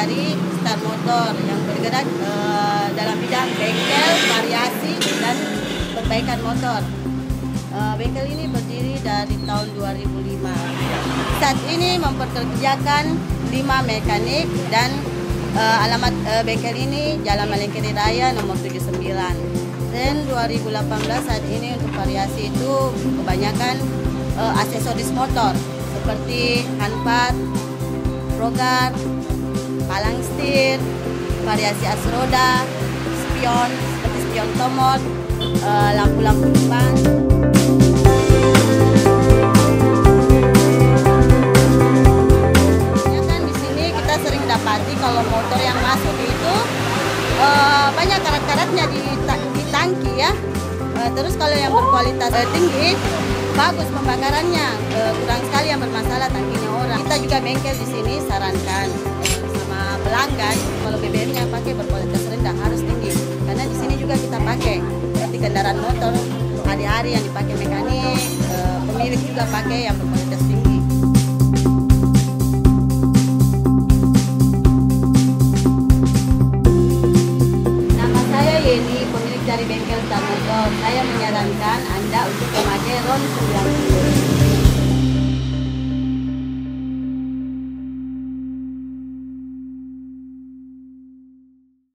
dari Star Motor yang bergerak dalam bidang bengkel, variasi, dan perbaikan motor. Bengkel ini berdiri dari tahun 2005. Saat ini memperkerjakan 5 mekanik dan alamat bengkel ini Jalan Malengkeri Raya nomor 79. Dan 2018 saat ini untuk variasi itu kebanyakan aksesoris motor seperti handpad, rogar, palang setir, variasi as roda, spion seperti spion tomot, lampu-lampu depan. Ya kan di sini kita sering dapati kalau motor yang masuk itu banyak karat-karatnya di tangki ya. Terus kalau yang berkualitas tinggi bagus pembakarannya, kurang sekali yang bermasalah tangkinya orang. Kita juga bengkel di sini sarankan sama pelanggan kalau BBM-nya pakai berkualitas rendah harus tinggi, karena di sini juga kita pakai seperti kendaraan motor hari-hari yang dipakai mekanik, pemilik juga pakai yang berkualitas tinggi. Nama saya Yeni, pemilik dari bengkel Star Motor. Saya menyarankan Anda untuk memakai RON 90.